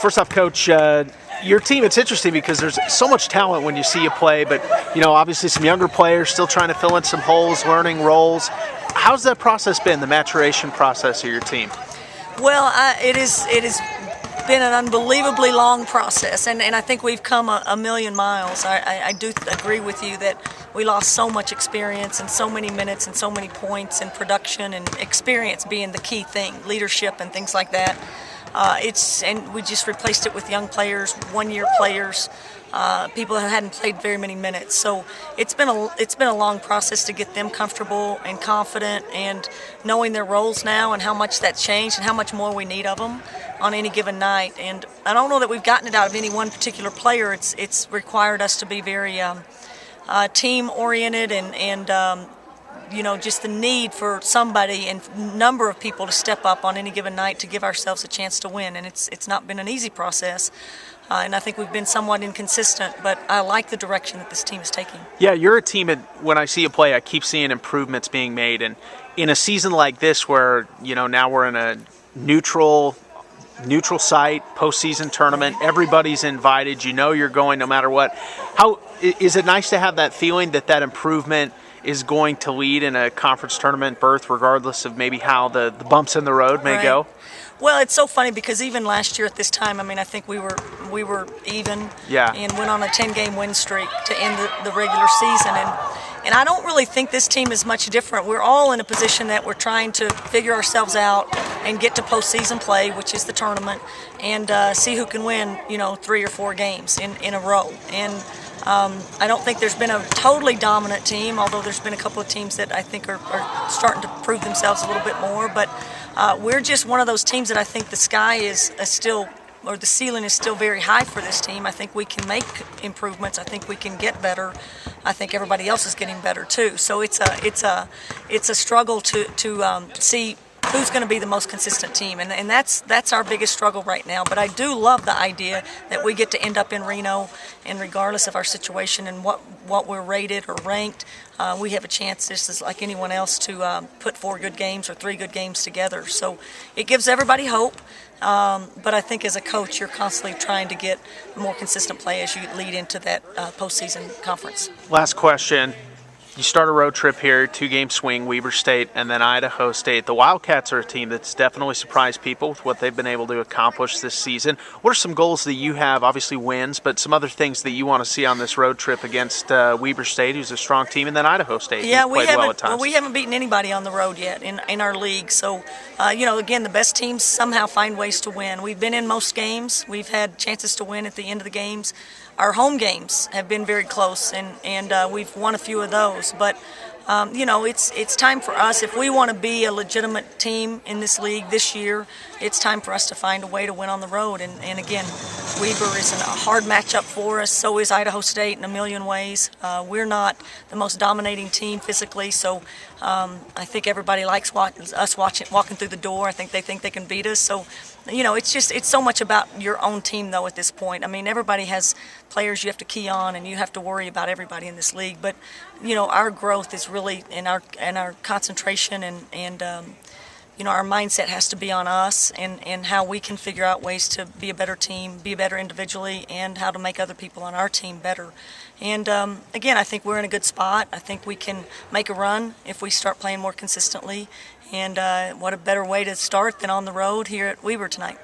First off, Coach, your team, it's interesting because there's so much talent when you see you play, but, obviously some younger players still trying to fill in some holes, learning roles. How's that process been, the maturation process of your team? Well, it has been an unbelievably long process, and I think we've come a million miles. I do agree with you that we lost so much experience and so many minutes and so many points and production, and experience being the key thing, leadership and things like that. And we just replaced it with young players, one-year players, people who hadn't played very many minutes. So it's been a long process to get them comfortable and confident and knowing their roles now and how much that's changed and how much more we need of them on any given night. And I don't know that we've gotten it out of any one particular player. It's required us to be very team-oriented and just the need for somebody and number of people to step up on any given night to give ourselves a chance to win. And it's not been an easy process. And I think we've been somewhat inconsistent, but I like the direction that this team is taking. Yeah, you're a team that when I see you play, I keep seeing improvements being made. And in a season like this where, now we're in a neutral site, postseason tournament, everybody's invited, you're going no matter what. How is it nice to have that feeling that improvement is going to lead in a conference tournament berth, regardless of maybe how the bumps in the road may go? Well, it's so funny because even last year at this time, I think we were even, and went on a 10-game win streak to end the regular season. And I don't really think this team is much different. We're all in a position that we're trying to figure ourselves out and get to postseason play, which is the tournament, and see who can win, 3 or 4 games in a row. And I don't think there's been a totally dominant team, although there's been a couple of teams that I think are starting to prove themselves a little bit more. But we're just one of those teams that I think the sky is still, or the ceiling is still very high for this team. I think we can make improvements. I think we can get better. I think everybody else is getting better too. So it's a struggle to see who's going to be the most consistent team, and that's our biggest struggle right now. But I do love the idea that we get to end up in Reno, and regardless of our situation and what we're rated or ranked, we have a chance, just as like anyone else, to put 4 good games or 3 good games together. So it gives everybody hope. But I think as a coach, you're constantly trying to get more consistent play as you lead into that postseason conference. Last question. You start a road trip here, 2-game swing, Weber State and then Idaho State. The Wildcats are a team that's definitely surprised people with what they've been able to accomplish this season. What are some goals that you have? Obviously wins, but some other things that you want to see on this road trip against Weber State, who's a strong team, and then Idaho State, who's played well at times. Well, we haven't beaten anybody on the road yet in our league. So, again, the best teams somehow find ways to win. We've been in most games. We've had chances to win at the end of the games. Our home games have been very close, and we've won a few of those. But, it's time for us. If we want to be a legitimate team in this league this year, it's time for us to find a way to win on the road. And again, Weber is a hard matchup for us. So is Idaho State in a million ways. We're not the most dominating team physically, so I think everybody likes us walking through the door. I think they can beat us. So, it's so much about your own team, though, at this point. Everybody has players you have to key on, and you have to worry about everybody in this league. But, our growth is really in our concentration, and our mindset has to be on us and how we can figure out ways to be a better team, be better individually, and how to make other people on our team better. And, again, I think we're in a good spot. I think we can make a run if we start playing more consistently. And what a better way to start than on the road here at Weber tonight.